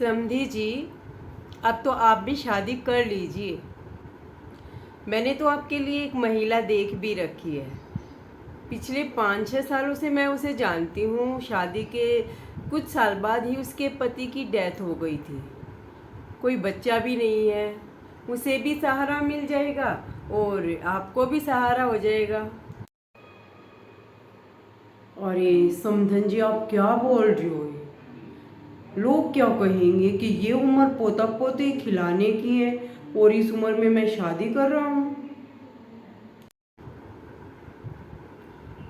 समधी जी, अब तो आप भी शादी कर लीजिए। मैंने तो आपके लिए एक महिला देख भी रखी है। पिछले 5-6 सालों से मैं उसे जानती हूँ। शादी के कुछ साल बाद ही उसके पति की डेथ हो गई थी। कोई बच्चा भी नहीं है। उसे भी सहारा मिल जाएगा और आपको भी सहारा हो जाएगा। अरे समधन जी, आप क्या बोल रही हो? लोग क्या कहेंगे कि ये उम्र पोता पोते खिलाने की है और इस उम्र में मैं शादी कर रहा हूँ।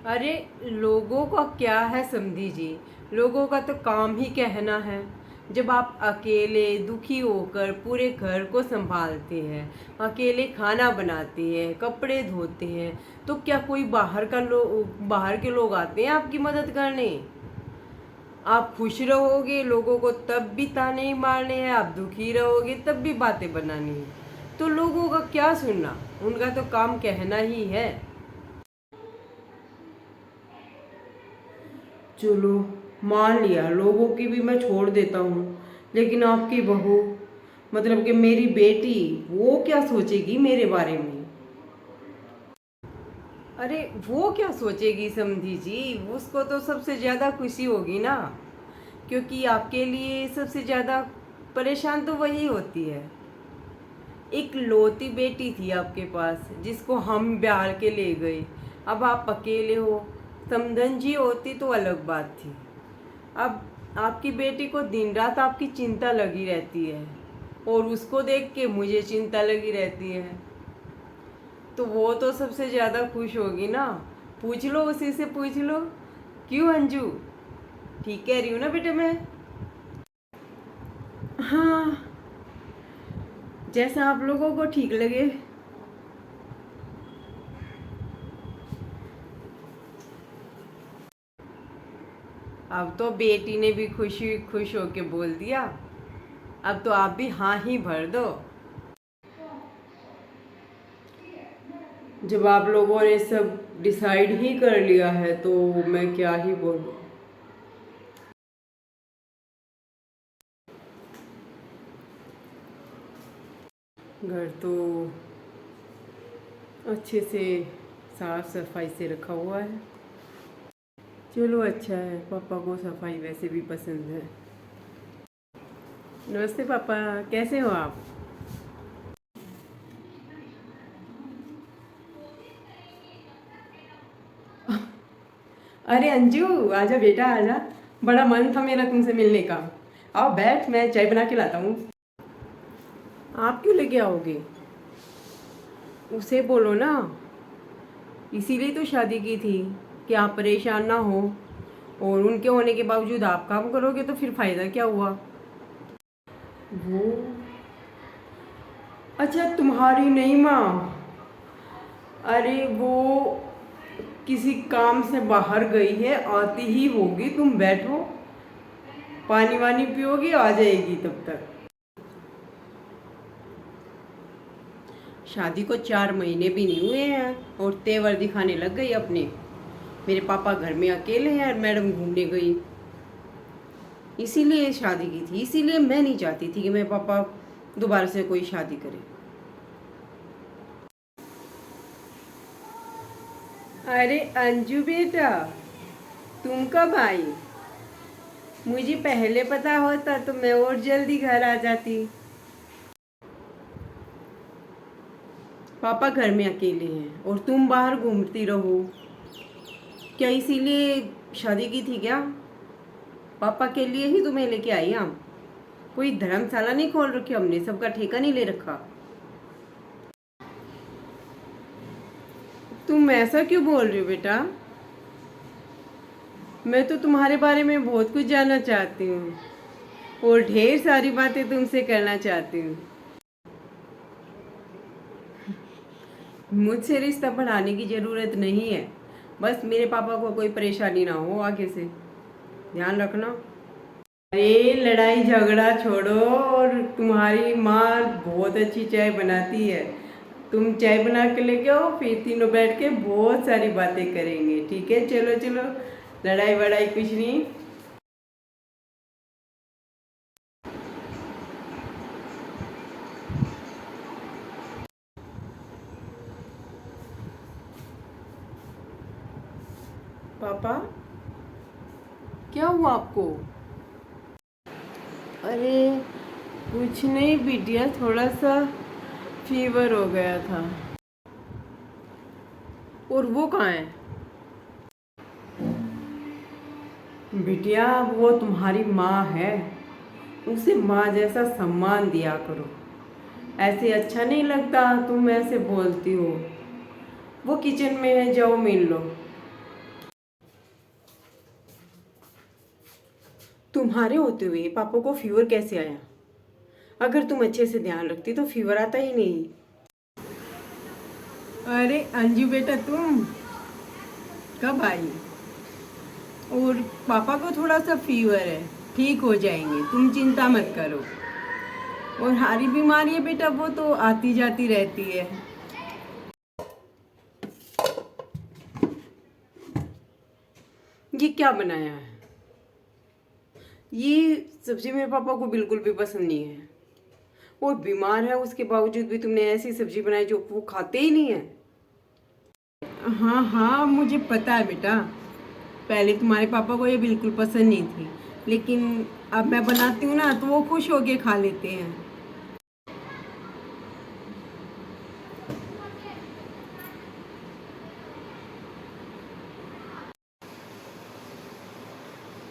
अरे लोगों का क्या है समधी जी, लोगों का तो काम ही कहना है। जब आप अकेले दुखी होकर पूरे घर को संभालते हैं, अकेले खाना बनाते हैं, कपड़े धोते हैं, तो क्या कोई बाहर के लोग आते हैं आपकी मदद करने? आप खुश रहोगे, लोगों को तब भी ताने ही मारने हैं। आप दुखी रहोगे तब भी बातें बनानी है। तो लोगों का क्या सुनना, उनका तो काम कहना ही है। चलो मान लिया, लोगों की भी मैं छोड़ देता हूँ, लेकिन आपकी बहू, मतलब कि मेरी बेटी, वो क्या सोचेगी मेरे बारे में? अरे वो क्या सोचेगी समधी जी, उसको तो सबसे ज़्यादा खुशी होगी ना, क्योंकि आपके लिए सबसे ज़्यादा परेशान तो वही होती है। एक लौती बेटी थी आपके पास जिसको हम ब्याह के ले गए। अब आप अकेले हो। समधन जी होती तो अलग बात थी। अब आपकी बेटी को दिन रात आपकी चिंता लगी रहती है और उसको देख के मुझे चिंता लगी रहती है। तो वो तो सबसे ज़्यादा खुश होगी ना। पूछ लो, उसी से पूछ लो। क्यों अंजू, ठीक कह रही हूँ ना बेटे मैं? हाँ, जैसा आप लोगों को ठीक लगे। अब तो बेटी ने भी खुश होके बोल दिया। अब तो आप भी हाँ ही भर दो। जब आप लोगों ने सब डिसाइड ही कर लिया है तो मैं क्या ही बोलूँ। घर तो अच्छे से साफ सफाई से रखा हुआ है। चलो अच्छा है, पापा को सफाई वैसे भी पसंद है। नमस्ते पापा, कैसे हो आप? अरे अंजू, आजा बेटा आजा। बड़ा मन था मेरा तुमसे मिलने का। आओ बैठ, मैं चाय बना के लाता हूँ। आप क्यों लेके आओगे? उसे बोलो ना, इसीलिए तो शादी की थी कि आप परेशान ना हो। और उनके होने के बावजूद आप काम करोगे तो फिर फायदा क्या हुआ? वो, अच्छा तुम्हारी नहीं माँ। अरे वो किसी काम से बाहर गई है, आती ही होगी। तुम बैठो, पानी वानी पियोगी, आ जाएगी तब तक। शादी को 4 महीने भी नहीं हुए हैं और तेवर दिखाने लग गई अपने। मेरे पापा घर में अकेले हैं और मैडम घूमने गई। इसीलिए शादी की थी, इसीलिए मैं नहीं चाहती थी कि मेरे पापा दोबारा से कोई शादी करे। अरे अंजू बेटा, तुम कब आई? मुझे पहले पता होता तो मैं और जल्दी घर आ जाती। पापा घर में अकेले हैं और तुम बाहर घूमती रहो। क्या इसीलिए शादी की थी क्या? पापा के लिए ही तुम्हें लेके आई हम। कोई धर्मशाला नहीं खोल रखी हमने, सबका ठेका नहीं ले रखा। तुम ऐसा क्यों बोल रही हो बेटा? मैं तो तुम्हारे बारे में बहुत कुछ जानना चाहती हूँ और ढेर सारी बातें तुमसे करना चाहती हूँ। मुझसे रिश्ता बढ़ाने की ज़रूरत नहीं है। बस मेरे पापा को कोई परेशानी ना हो आगे से, ध्यान रखना। अरे लड़ाई झगड़ा छोड़ो, और तुम्हारी माँ बहुत अच्छी चाय बनाती है। तुम चाय बना के लेके आओ, फिर तीनों बैठ के बहुत सारी बातें करेंगे। ठीक है, चलो चलो, लड़ाई वड़ाई कुछ नहीं। पापा, क्या हुआ आपको? अरे कुछ नहीं बिटिया, थोड़ा सा फीवर हो गया था। और वो कहाँ है? बिटिया वो तुम्हारी माँ है, उसे माँ जैसा सम्मान दिया करो। ऐसे अच्छा नहीं लगता तुम ऐसे बोलती हो। वो किचन में है, जाओ मिल लो। तुम्हारे होते हुए पापा को फीवर कैसे आया? अगर तुम अच्छे से ध्यान रखती तो फीवर आता ही नहीं। अरे अंजू बेटा, तुम कब आई? और पापा को थोड़ा सा फीवर है, ठीक हो जाएंगे, तुम चिंता मत करो। और हारी बीमारी है बेटा, वो तो आती जाती रहती है। ये क्या बनाया है? ये सब्जी मेरे पापा को बिल्कुल भी पसंद नहीं है। वो बीमार है, उसके बावजूद भी तुमने ऐसी सब्जी बनाई जो वो खाते ही नहीं है। हाँ हाँ, मुझे पता है बेटा, पहले तुम्हारे पापा को ये बिल्कुल पसंद नहीं थी, लेकिन अब मैं बनाती हूँ ना तो वो खुश होके खा लेते हैं।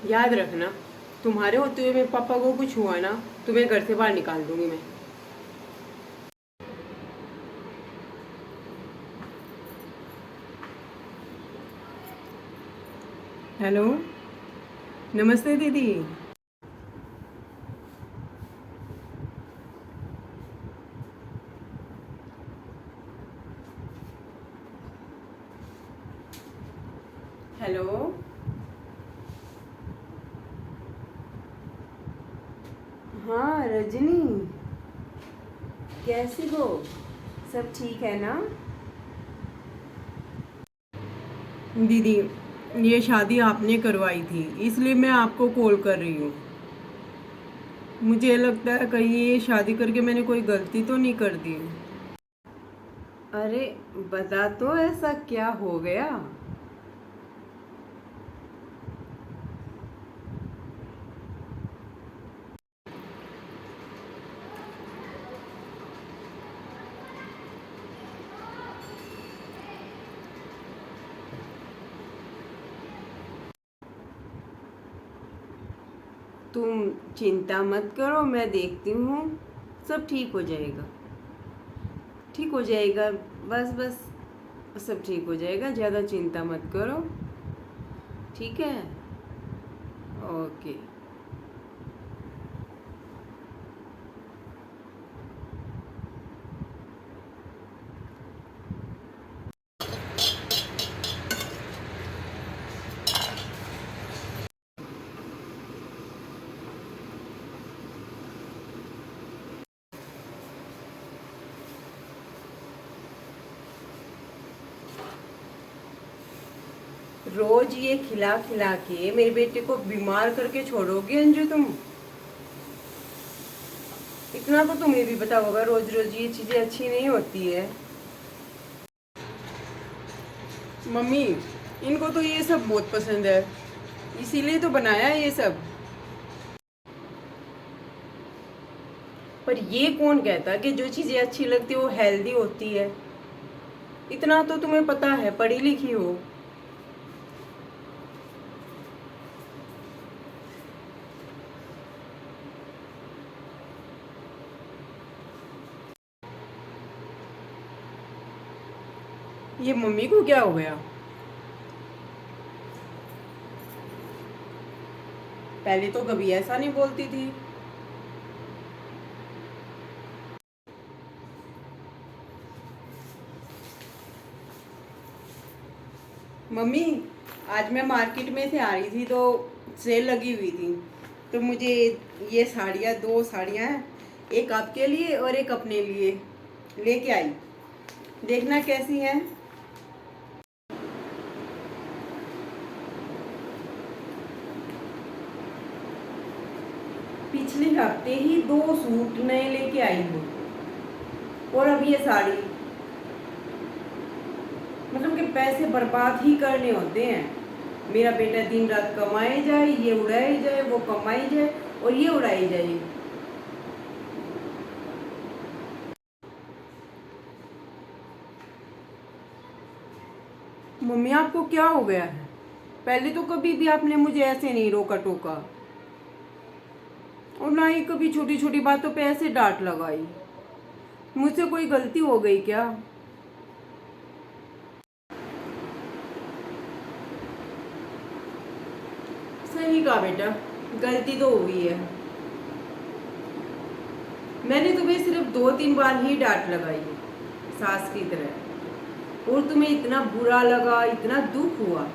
याद रखना, तुम्हारे होते हुए मेरे पापा को कुछ हुआ ना, तुम्हें घर से बाहर निकाल दूंगी मैं। हेलो, नमस्ते दीदी। हेलो, हाँ रजनी, कैसी हो? सब ठीक है ना? दीदी, ये शादी आपने करवाई थी, इसलिए मैं आपको कॉल कर रही हूँ। मुझे लगता है कहीं ये शादी करके मैंने कोई गलती तो नहीं कर दी। अरे बता तो, ऐसा क्या हो गया? तुम चिंता मत करो, मैं देखती हूँ, सब ठीक हो जाएगा। ठीक हो जाएगा, बस बस सब ठीक हो जाएगा, ज़्यादा चिंता मत करो। ठीक है, ओके। रोज ये खिला खिला के मेरे बेटे को बीमार करके छोड़ोगे अंजू तुम? इतना तो तुम्हें भी पता होगा, रोज रोज ये चीजें अच्छी नहीं होती है। मम्मी, इनको तो ये सब बहुत पसंद है, इसीलिए तो बनाया है ये सब। पर ये कौन कहता कि जो चीजें अच्छी लगती है वो हेल्दी होती है? इतना तो तुम्हें पता है, पढ़ी लिखी हो। ये मम्मी को क्या हो गया? पहले तो कभी ऐसा नहीं बोलती थी। मम्मी, आज मैं मार्केट में से आ रही थी तो सेल लगी हुई थी, तो मुझे ये साड़ियाँ, दो साड़ियाँ हैं, एक आपके लिए और एक अपने लिए लेके आई। देखना कैसी है। पिछले हफ्ते ही दो सूट नए लेके आई हूँ, और अब ये साड़ी। मतलब कि पैसे बर्बाद ही करने होते हैं। मेरा बेटा दिन रात कमाए जाए, ये उड़ाई जाए, वो कमाई जाए और ये उड़ाई जाए। मम्मी आपको क्या हो गया है? पहले तो कभी भी आपने मुझे ऐसे नहीं रोका टोका, और ना ही कभी छोटी छोटी बातों पे ऐसे डांट लगाई। मुझसे कोई गलती हो गई क्या? सही कहा बेटा, गलती तो हुई है। मैंने तुम्हें सिर्फ 2-3 बार ही डांट लगाई है, सास की तरह, और तुम्हें इतना बुरा लगा, इतना दुख हुआ।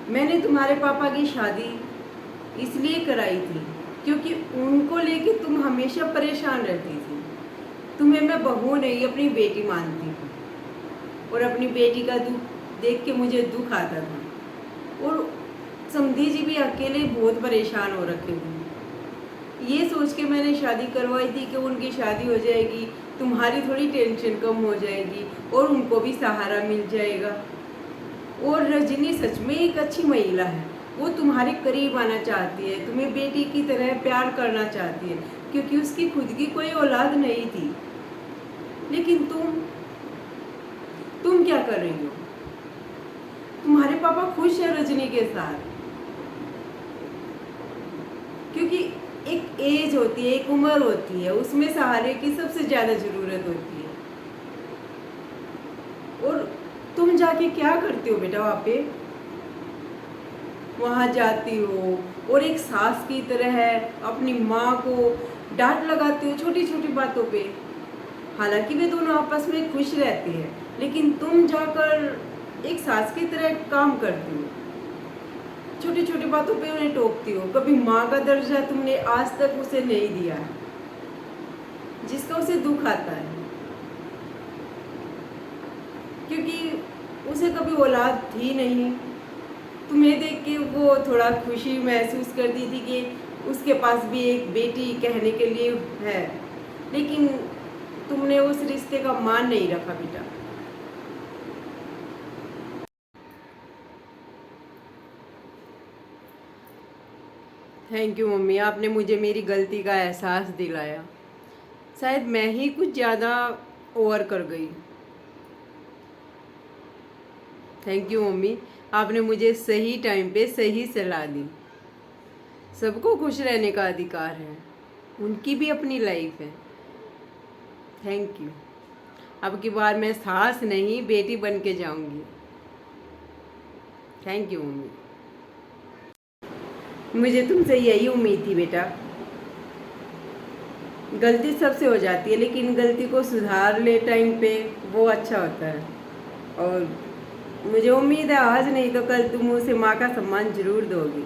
मैंने तुम्हारे पापा की शादी इसलिए कराई थी क्योंकि उनको लेके तुम हमेशा परेशान रहती थी। तुम्हें मैं बहू नहीं, अपनी बेटी मानती थी, और अपनी बेटी का दुख देख के मुझे दुख आता था। और समधी जी भी अकेले बहुत परेशान हो रखे थे। ये सोच के मैंने शादी करवाई थी कि उनकी शादी हो जाएगी, तुम्हारी थोड़ी टेंशन कम हो जाएगी और उनको भी सहारा मिल जाएगा। और रजनी सच में एक अच्छी महिला है, वो तुम्हारे करीब आना चाहती है, तुम्हें बेटी की तरह प्यार करना चाहती है, क्योंकि उसकी खुद की कोई औलाद नहीं थी। लेकिन तुम क्या कर रही हो? तुम्हारे पापा खुश है रजनी के साथ, क्योंकि एक एज होती है, एक उम्र होती है, उसमें सहारे की सबसे ज्यादा जरूरत होती है। और तुम जाके क्या करती हो बेटा वहाँ पे? वहाँ जाती हो और एक सास की तरह है अपनी माँ को डांट लगाती हो छोटी छोटी बातों पे। हालांकि वे दोनों आपस में खुश रहती है, लेकिन तुम जाकर एक सास की तरह काम करती हो, छोटी छोटी बातों पे उन्हें टोकती हो। कभी माँ का दर्जा तुमने आज तक उसे नहीं दिया है, जिसका उसे दुख आता है, क्योंकि उसे कभी औलाद थी नहीं। तुम्हें देख के वो थोड़ा खुशी महसूस करती थी कि उसके पास भी एक बेटी कहने के लिए है, लेकिन तुमने उस रिश्ते का मान नहीं रखा बेटा। थैंक यू मम्मी, आपने मुझे मेरी गलती का एहसास दिलाया। शायद मैं ही कुछ ज़्यादा ओवर कर गई। थैंक यू मम्मी, आपने मुझे सही टाइम पे सही सलाह दी। सबको खुश रहने का अधिकार है, उनकी भी अपनी लाइफ है। Thank you. अब की बार मैं सास नहीं बेटी बन के जाऊंगी। Thank you mummy. मुझे तुमसे यही उम्मीद थी बेटा। गलती सबसे हो जाती है, लेकिन गलती को सुधार ले टाइम पे, वो अच्छा होता है। और मुझे उम्मीद है आज नहीं तो कल तुम उसे माँ का सम्मान जरूर दोगी।